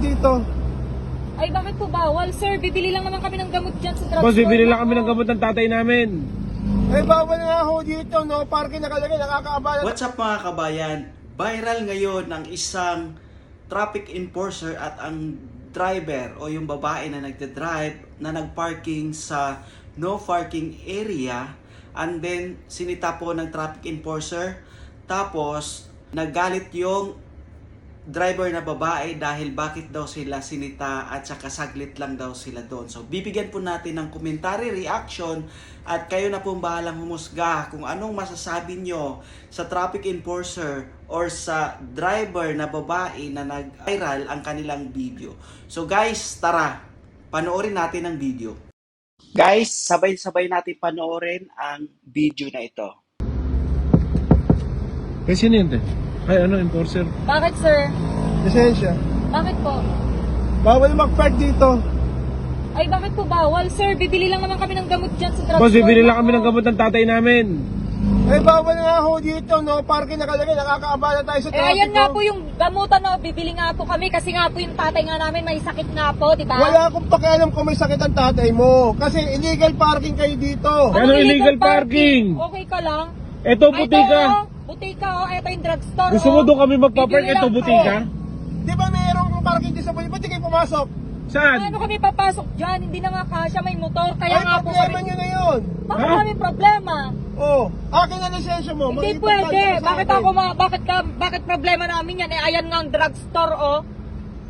dito. Ay, bakit po bawal, sir? Bibili lang naman kami ng gamot dyan sa drugstore. Boss, bibili lang kami ng gamot ng tatay namin. Eh, bawal nga ho dito, no? Parking nakalagay, nakakaabala. What's up mga kabayan? Viral ngayon ang isang traffic enforcer at ang driver o yung babae na nagde-drive na nagparking sa no parking area, and then sinita po ng traffic enforcer, tapos naggalit yung driver na babae dahil bakit daw sila sinita at saka saglit lang daw sila doon. So bibigyan po natin ng commentary, reaction, at kayo na pong bahalang humusga kung anong masasabi nyo sa traffic enforcer or sa driver na babae na nag-viral ang kanilang video. So guys, tara, panoorin natin ang video. Guys, sabay-sabay natin panoorin ang video na ito. Kasi sino yun, te? Ay, ano, enforcer? Bakit, sir? Lisensya. Bakit po? Bawal mag-park dito. Ay, bakit po bawal, sir? Bibili lang naman kami ng gamot dyan sa drugstore. Boss, bibili lang kami ng gamot ng tatay namin. Eh, bawal nga ho dito, no? Parking nakalagay, nakakaabala tayo sa Eh, traffic. ayan nga po yung gamutan, no? Bibili nga po kami kasi nga po yung tatay nga namin may sakit nga po, di ba? Wala akong pakialam kung may sakit ang tatay mo. Kasi illegal parking kayo dito. Ano illegal parking? Okay ka lang? Eto, butika. Butika, oh. Eto yung drugstore, Gusto mo oh. doon kami magpapark? Bibili Eto, lang butika? Di ba mayroong parking dito sa buhay? Ba't di kayo pumasok? Saan? Ano kami papasok dyan? Hindi na nga kasya, may motor. Kaya Ay, nga po problema kami... nyo na yun. Bakit Ha? kami problema? Oh, akin na lisensya mo. Hindi Makikipagtalo pwede. ka sa Bakit akin. ako bakit problema namin yan? Eh, ayan nga ang drugstore, oh.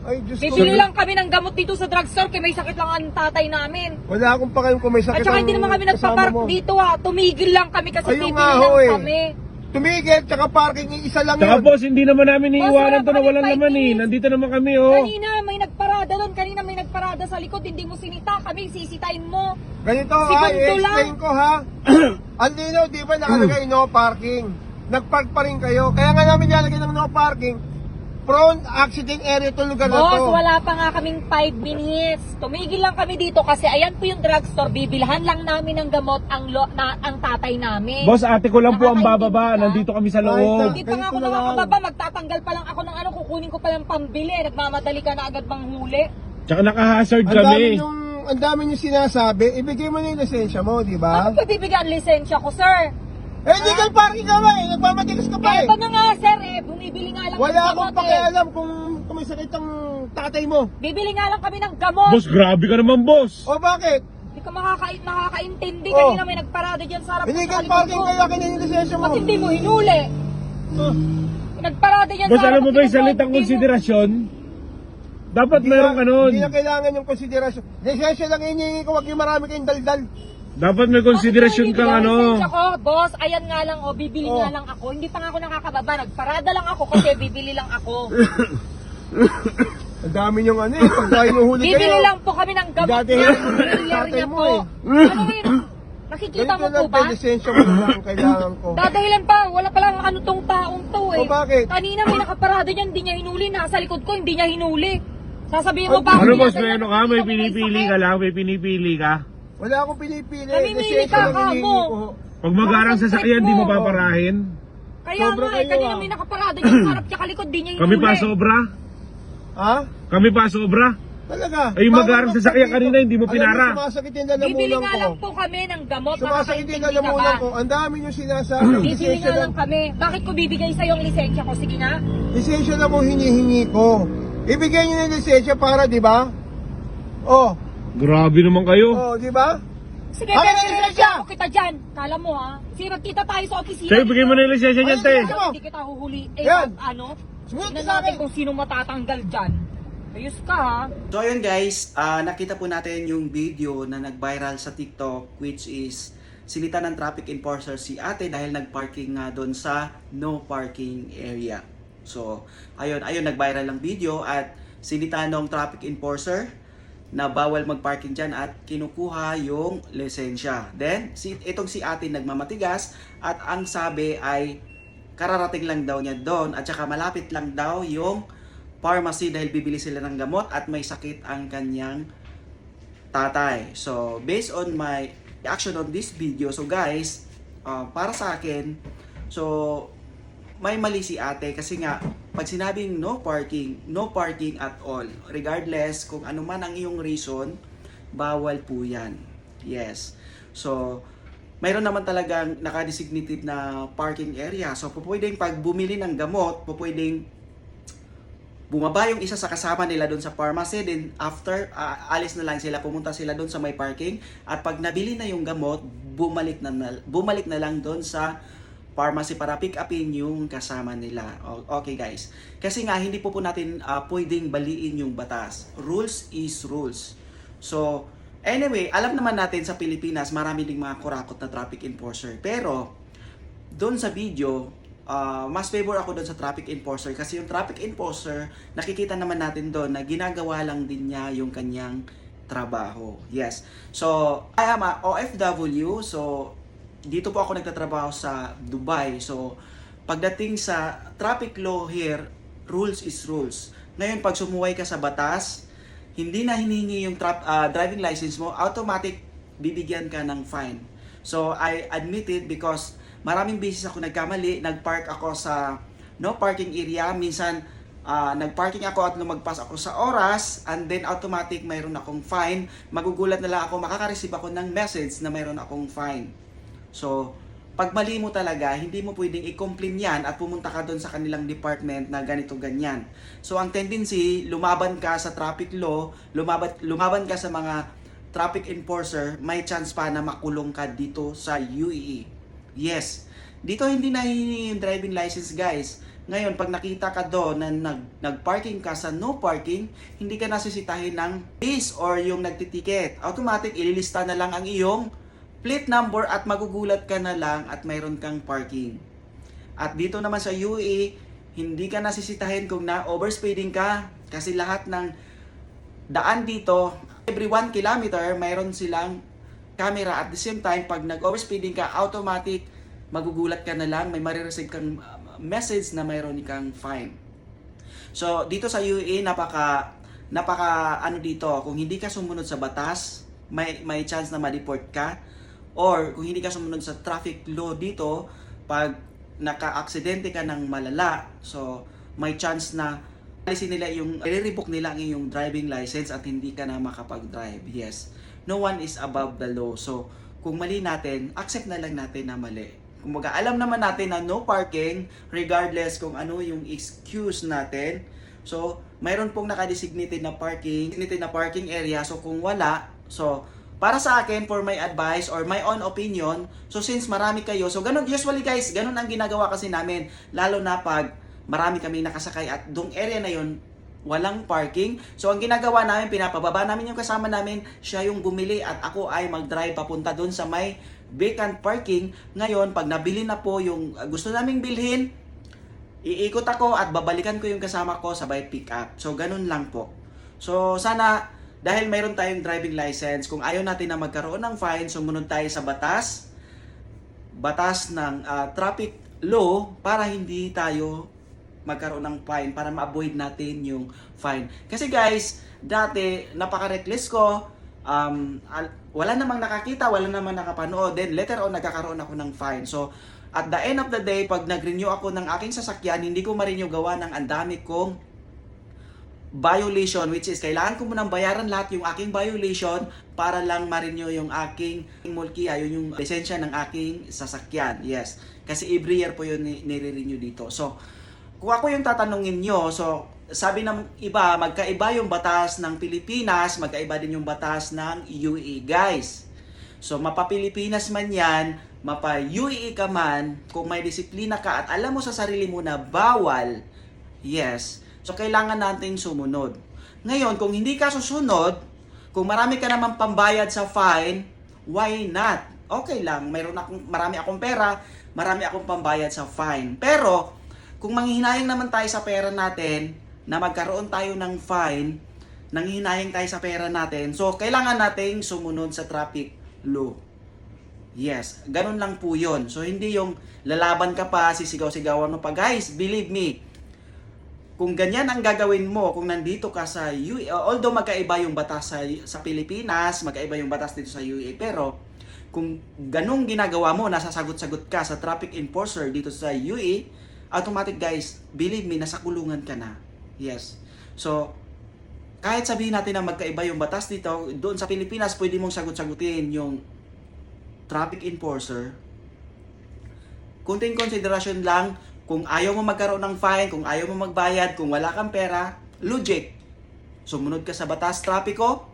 Ay, Diyos ko. Bibili lang kami ng gamot dito sa drugstore kaya may sakit lang ang tatay namin. Wala akong pakialam kung may sakit At saka ang hindi naman kami kasama nagpapark mo. dito, ha. Tumigil lang kami kasi Ayun bibili nga, lang ho, eh. kami. Tumigil, tsaka parking, isa lang Saka yun. boss, hindi naman namin iiwanan to na wala walang pa laman kami eh. Nandito naman kami oh. Kanina may nagparada doon. Kanina may nagparada sa likod. Hindi mo sinita kami. Sisitahin mo. Ganito, Segundo i-explain lang. ko ha. Ang linaw, di ba nakalagay no parking? Nagpark pa rin kayo. Kaya nga namin nilalagay ng no parking. Prone accident area to lugar na Boss, to. wala pa nga kaming 5 minutes. Tumigil lang kami dito kasi ayan po yung drugstore. Bibilhan lang namin ng gamot ang tatay namin. Boss, ate ko lang po ang Nakakaintindi bababa. ka? Nandito kami sa Ay, loob. Hindi pa nga ako Ganito na lang. nakakababa. Magtatanggal pa lang ako ng ano. Kukunin ko pa lang pambili. Nagmamadali ka na agad bang huli. Tsaka naka-hazard Ang dami yung sinasabi. Ibigay mo na yung lisensya mo, di ba? Ano pa bibigyan lisensya ko, sir? Eh, legal parking ka ba eh. Nagmamatigas ka pa eh. Ito na nga, sir. Bumibili nga lang Wala ng akong gamot, eh. pakialam kung may sakit ang tatay mo. Bibili nga lang kami ng gamot. Boss, grabe ka naman boss. O bakit? Hindi ka nakakaintindi. Oh. Kanina may nagparada dyan sa harap. Illegal sa likod parking ko. kayo, akin na yung lisensya mo. Ba't hindi mo hinuli? Nagparada dyan Boss, sa alam mo ba yung likod ko, salitang hindi mo- konsiderasyon? Dapat Hindi meron na- ka nun. Hindi na kailangan yung konsiderasyon. Lisensya lang hinihingi ko, wag yung marami kayong daldal. Dapat may konsiderasyon Bakit kang hindi ano. lisensya ko? Boss, ayan nga lang, bibili Oh. nga lang ako. Hindi pa nga ako nakakababa. Nagparada lang ako kasi bibili lang ako. Ang dami niyong ano eh, pag tayo nuhuli kayo. Bibili lang po kami ng gamot Dati, niya. tatay niya mo po. eh. Ano yun? Nakikita Ganito mo po lang ba? tayo, lisensya mo lang ang kailangan ko. Dadahilan pa, wala palang ano tong taong to eh. O, bakit? Kanina may nakaparada dyan, hindi niya hinuli. Nasa likod ko, hindi niya hinuli. Sasabihin mo Ano, pa. Ano hindi boss, natin may ano ka? nakikita May kung pinipili sakit. ka lang? May pinipili ka? Wala akong pinipili. Namimili Lisensya ka, lang hinihingi kamo. ko. Pag magarang Bakit sasakyan, mo? di mapaparahin. Kaya Sobra nga eh, kayo, kanina ah. may nakaparada dyan sa harap tsaka likod, di niya hinuli. Kami pa sobra? Ha? Kami pa sobra? Talaga? Ay, yung Bawal magarang magpag sasakyan dito. kanina, hindi mo pinara. Alam mo, sumasakit yung Bibili lalamunan nga ko. lang po kami ng gamot. Sumasakit yung Nakakaintindi ka lalamunan ba? ko. Ang dami yung sinasabi. Bibili Lisensya nga lang kami. Bakit ko bibigay sa'yo ang lisensya ko? Sige na. Lisensya lang mo hinihingi ko. Ibigay niyo na yung lisensya para, di ba? Oh, Grabe naman kayo. oh, di ba? Sige, Akin pero ang lisensya! lisensya ako kita dyan. Kala mo ha. Sige, kita tayo sa opisina. Sa'yo, bigay mo na yung lisensya niyan, te. Ay, mo. Hindi kita huhuli. Eh, Yan. ano? Sumunod Tignan ka sa natin akin. kung sino matatanggal dyan. Ayos ka ha. So ayun guys, nakita po natin yung video na nag-viral sa TikTok, which is sinita ng traffic enforcer si ate dahil nag-parking nga doon sa no parking area. So ayun nag-viral ang video at sinita ng traffic enforcer na bawal mag-parking dyan at kinukuha yung lisensya. Then itong si ate nagmamatigas at ang sabi ay kararating lang daw niya doon at saka malapit lang daw yung pharmacy dahil bibili sila ng gamot at may sakit ang kanyang tatay. So, based on my reaction on this video, so guys, para sa akin, so, may mali si ate kasi nga pag sinabing no parking at all. Regardless kung ano man ang iyong reason, bawal po yan. Yes. So, mayroon naman talagang nakadesignated na parking area. So, pwedeng pag bumili ng gamot, pwedeng bumaba yung isa sa kasama nila doon sa pharmacy, then after, alis na lang sila, pumunta sila doon sa may parking, at pag nabili na yung gamot, bumalik na lang doon sa pharmacy para pick upin yung kasama nila. Okay guys. Kasi nga, hindi po natin pwedeng baliin yung batas. Rules is rules. So, anyway, alam naman natin sa Pilipinas, marami ding mga kurakot na traffic enforcer. Pero, doon sa video, mas favor ako doon sa traffic enforcer kasi yung traffic enforcer, nakikita naman natin doon na ginagawa lang din niya yung kanyang trabaho. Yes. So, I am a OFW. So, dito po ako nagtatrabaho sa Dubai. So, pagdating sa traffic law here, rules is rules. Ngayon, pag sumuway ka sa batas, hindi na hinihingi yung driving license mo, automatic bibigyan ka ng fine. So, I admit it because maraming beses ako nagkamali, nagpark ako sa no parking area, minsan nagparking ako at lumagpas ako sa oras, and then automatic mayroon akong fine. Magugulat na lang ako, makaka-receive ako ng message na mayroon akong fine. So, pag mali mo talaga, hindi mo pwedeng i-complain yan at pumunta ka doon sa kanilang department na ganito ganyan. So, ang tendency, lumaban ka sa traffic law, lumaban ka sa mga traffic enforcer, may chance pa na makulong ka dito sa UAE. Yes. Dito hindi na hihingi yung driving license, guys. Ngayon, pag nakita ka doon na nag-parking ka sa no parking, hindi ka nasisitahin ng police or yung nagtitiket. Automatic, ililista na lang ang iyong plate number at magugulat ka na lang at mayroon kang parking. At dito naman sa UAE, hindi ka nasisitahin kung na-overspeeding ka kasi lahat ng daan dito, every 1 kilometer, mayroon silang camera. At the same time, pag nag-overspeeding ka, automatic, magugulat ka na lang, may marireceive kang message na mayroon kang fine. So, dito sa UAE, napaka ano dito, kung hindi ka sumunod sa batas, may chance na ma-deport ka. Or kung hindi ka sumunod sa traffic law dito, pag naka-aksidente ka ng malala, so may chance na alisin nila i-revoke nila ang iyong driving license at hindi ka na makapag-drive. Yes. No one is above the law. So, kung mali natin, accept na lang natin na mali. Kumbaga, alam naman natin na no parking, regardless kung ano yung excuse natin. So, mayroon pong nakadesignated na parking area. So, kung wala, so, para sa akin, for my advice or my own opinion, so since marami kayo, so ganun, usually guys, ganun ang ginagawa kasi namin, lalo na pag marami kami nakasakay at dong area na yun, walang parking. So ang ginagawa namin, pinapababa namin yung kasama namin, siya yung bumili at ako ay mag-drive papunta dun sa may vacant parking. Ngayon, pag nabili na po yung gusto naming bilhin, iikot ako at babalikan ko yung kasama ko sabay pick up. So ganun lang po. So sana, dahil mayroon tayong driving license, kung ayaw natin na magkaroon ng fine, sumunod tayo sa batas ng traffic law para hindi tayo magkaroon ng fine, para ma-avoid natin yung fine. Kasi guys, dati napaka-reckless ko, wala namang nakakita, wala namang nakapanood, then later on nagkakaroon ako ng fine. So, at the end of the day, pag nag-renew ako ng aking sasakyan, hindi ko ma-renew gawa ng andami kong violation, which is kailangan ko munang bayaran lahat yung aking violation para lang ma-renew yung aking mulkiya, yun yung lisensya ng aking sasakyan. Yes. Kasi every year po yun nire-renew dito. So, kung ako yung tatanungin nyo, so, sabi ng iba, magkaiba yung batas ng Pilipinas, magkaiba din yung batas ng UAE, guys. So, mapa-Pilipinas man yan, mapa-UAE ka man, kung may disiplina ka at alam mo sa sarili mo na bawal, yes, so, kailangan nating sumunod. Ngayon, kung hindi ka susunod, kung marami ka naman pambayad sa fine, why not? Okay lang, marami akong pera, marami akong pambayad sa fine. Pero, kung manghihinayang naman tayo sa pera natin, na magkaroon tayo ng fine, nanghihinayang tayo sa pera natin, so, kailangan nating sumunod sa traffic law. Yes, ganun lang po yun. So, hindi yung lalaban ka pa, sisigaw-sigawan mo pa. Guys, believe me, kung ganyan ang gagawin mo, kung nandito ka sa UAE, although magkaiba yung batas sa Pilipinas, magkaiba yung batas dito sa UAE, pero kung ganong ginagawa mo, nasasagot-sagot ka sa traffic enforcer dito sa UAE, automatic guys, believe me, nasa kulungan ka na. Yes. So, kahit sabihin natin na magkaiba yung batas dito, doon sa Pilipinas, pwede mong sagot-sagutin yung traffic enforcer. Kunting konsiderasyon lang, kung ayaw mo magkaroon ng fine, kung ayaw mo magbayad, kung wala kang pera, logic. Sumunod ka sa batas trapiko,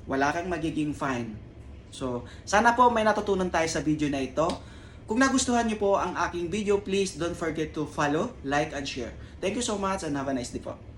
wala kang magiging fine. So, sana po may natutunan tayo sa video na ito. Kung nagustuhan niyo po ang aking video, please don't forget to follow, like, and share. Thank you so much and have a nice day po.